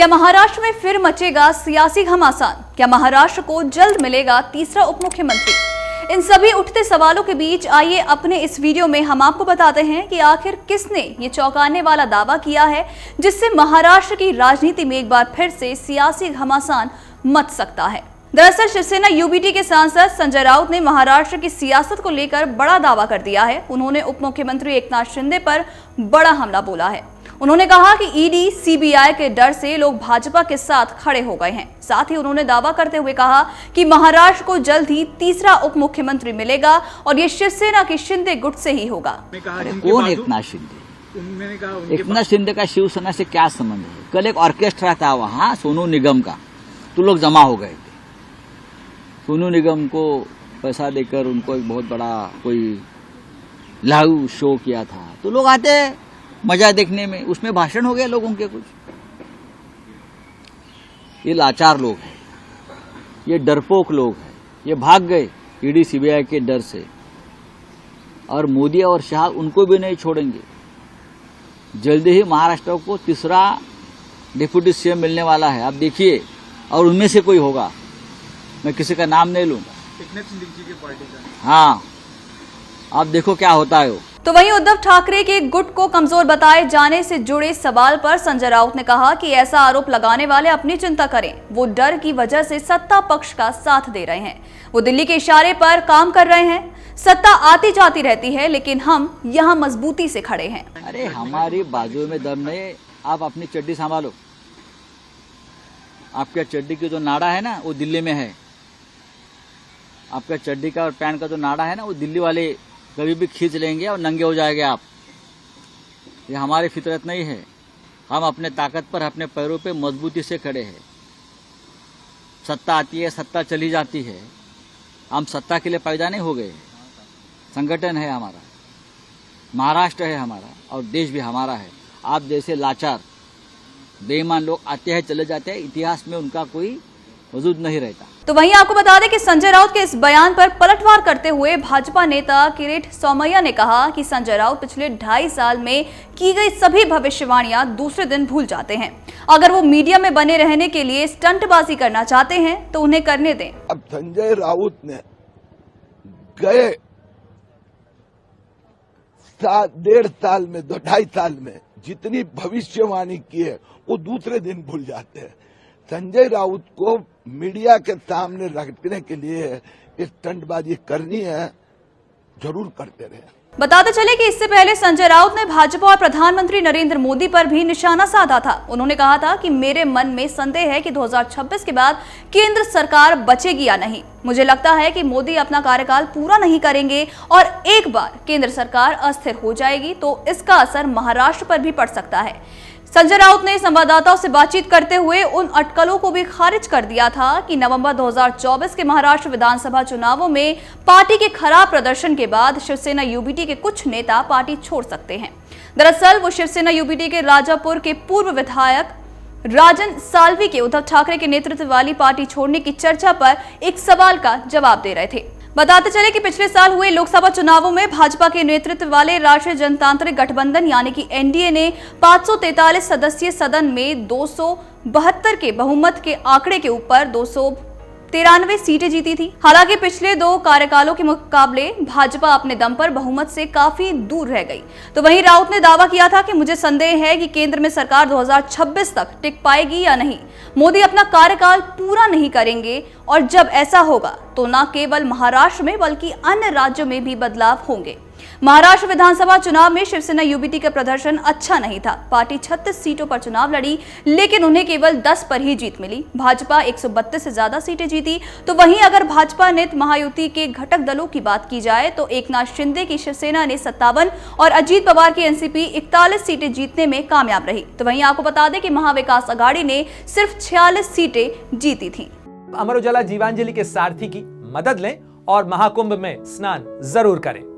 क्या महाराष्ट्र में फिर मचेगा सियासी घमासान? क्या महाराष्ट्र को जल्द मिलेगा तीसरा उप मुख्यमंत्री? इन सभी उठते सवालों के बीच आइए अपने इस वीडियो में हम आपको बताते हैं कि आखिर किसने ये चौंकाने वाला दावा किया है जिससे महाराष्ट्र की राजनीति में एक बार फिर से सियासी घमासान मच सकता है। दरअसल शिवसेना यूबीटी के सांसद संजय राउत ने महाराष्ट्र की सियासत को लेकर बड़ा दावा कर दिया है। उन्होंने उप मुख्यमंत्री एकनाथ शिंदे पर बड़ा हमला बोला है। उन्होंने कहा कि ईडी सीबीआई के डर से लोग भाजपा के साथ खड़े हो गए हैं। साथ ही उन्होंने दावा करते हुए कहा कि महाराष्ट्र को जल्द ही तीसरा उप मुख्यमंत्री मिलेगा और ये शिवसेना के शिंदे गुट से ही होगा। कौन एकनाथ शिंदे? एकनाथ शिंदे का शिवसेना से क्या संबंध है? कल एक ऑर्केस्ट्रा था वहां सोनू निगम का, तो लोग जमा हो गए थे। सोनू निगम को पैसा देकर उनको एक बहुत बड़ा कोई लाइव शो किया था, तो लोग आते मजा देखने में, उसमें भाषण हो गया लोगों के कुछ। ये लाचार लोग हैं, ये डरपोक लोग हैं, ये भाग गए ईडी सीबीआई के डर से, और मोदी और शाह उनको भी नहीं छोड़ेंगे। जल्दी ही महाराष्ट्र को तीसरा डिप्टी सीएम मिलने वाला है, आप देखिए, और उनमें से कोई होगा, मैं किसी का नाम नहीं लूंगा, एकनाथ शिंदे जी की पार्टी का। हाँ, आप देखो क्या होता है। तो वहीं उद्धव ठाकरे के गुट को कमजोर बताए जाने से जुड़े सवाल पर संजय राउत ने कहा कि ऐसा आरोप लगाने वाले अपनी चिंता करें। वो डर की वजह से सत्ता पक्ष का साथ दे रहे हैं। वो दिल्ली के इशारे पर काम कर रहे हैं। सत्ता आती जाती रहती है, लेकिन हम यहाँ मजबूती से खड़े हैं। अरे हमारी बाजू में दम नहीं, आप अपनी चड्डी संभालो। आपके चड्डी की जो नाड़ा है ना, वो दिल्ली में है। आपका चड्डी का और पैंट का जो नाड़ा है ना, वो दिल्ली वाले कभी भी खींच लेंगे और नंगे हो जाएंगे आप। ये हमारी फितरत नहीं है। हम अपने ताकत पर, अपने पैरों पे मजबूती से खड़े हैं। सत्ता आती है, सत्ता चली जाती है। हम सत्ता के लिए पैदा नहीं हो गए। संगठन है हमारा, महाराष्ट्र है हमारा, और देश भी हमारा है। आप जैसे लाचार बेईमान लोग आते हैं चले जाते हैं, इतिहास में उनका कोई वजूद नहीं रहता। तो वहीं आपको बता दें कि संजय राउत के इस बयान पर पलटवार करते हुए भाजपा नेता किरीट सोमैया ने कहा कि संजय राउत पिछले 2.5 साल में की गई सभी भविष्यवाणियां दूसरे दिन भूल जाते हैं। अगर वो मीडिया में बने रहने के लिए स्टंटबाजी करना चाहते हैं तो उन्हें करने दें। अब संजय राउत ने गए 1.5 साल में, 2.5 साल में जितनी भविष्यवाणी की है वो दूसरे दिन भूल जाते हैं। संजय राउत को मीडिया के सामने रखने के लिए स्टंटबाजी करनी है, जरूर करते रहे। बताते चले कि इससे पहले संजय राउत ने भाजपा और प्रधानमंत्री नरेंद्र मोदी पर भी निशाना साधा था। उन्होंने कहा था कि मेरे मन में संदेह है कि 2026 के बाद केंद्र सरकार बचेगी या नहीं। मुझे लगता है कि मोदी अपना कार्यकाल पूरा नहीं करेंगे और एक बार केंद्र सरकार अस्थिर हो जाएगी तो इसका असर महाराष्ट्र पर भी पड़ सकता है। संजय राउत ने संवाददाताओं से बातचीत करते हुए उन अटकलों को भी खारिज कर दिया था कि नवंबर 2024 के महाराष्ट्र विधानसभा चुनावों में पार्टी के खराब प्रदर्शन के बाद शिवसेना यूबीटी के कुछ नेता पार्टी छोड़ सकते हैं। दरअसल वो शिवसेना यूबीटी के राजापुर के पूर्व विधायक राजन साल्वी के उद्धव ठाकरे के नेतृत्व वाली पार्टी छोड़ने की चर्चा पर एक सवाल का जवाब दे रहे थे। बताते चले कि पिछले साल हुए लोकसभा चुनावों में भाजपा के नेतृत्व वाले राष्ट्रीय जनतांत्रिक गठबंधन यानी कि एनडीए ने 543 सदस्यीय सदन में 272 के बहुमत के आंकड़े के ऊपर 293 सीटें जीती थी। हालांकि पिछले 2 कार्यकालों के मुकाबले भाजपा अपने दम पर बहुमत से काफी दूर रह गई। तो वहीं राउत ने दावा किया था कि मुझे संदेह है कि केंद्र में सरकार 2026 तक टिक पाएगी या नहीं। मोदी अपना कार्यकाल पूरा नहीं करेंगे और जब ऐसा होगा तो न केवल महाराष्ट्र में बल्कि अन्य राज्यों में भी बदलाव होंगे। महाराष्ट्र विधानसभा चुनाव में शिवसेना यूबीटी का प्रदर्शन अच्छा नहीं था। पार्टी 36 सीटों पर चुनाव लड़ी, लेकिन उन्हें केवल 10 पर ही जीत मिली। भाजपा 132 से ज्यादा सीटें जीती। तो वहीं अगर भाजपा नेत महायुति के घटक दलों की बात की जाए तो एकनाथ शिंदे की शिवसेना ने 57 और अजीत पवार की एनसीपी 41 सीटें जीतने में कामयाब रही। तो वहीं आपको बता दें कि महाविकास अघाड़ी ने सिर्फ 46 सीटें जीती थी। अमर उजाला जीवांजलि के सारथी की मदद लें और महाकुंभ में स्नान जरूर करें।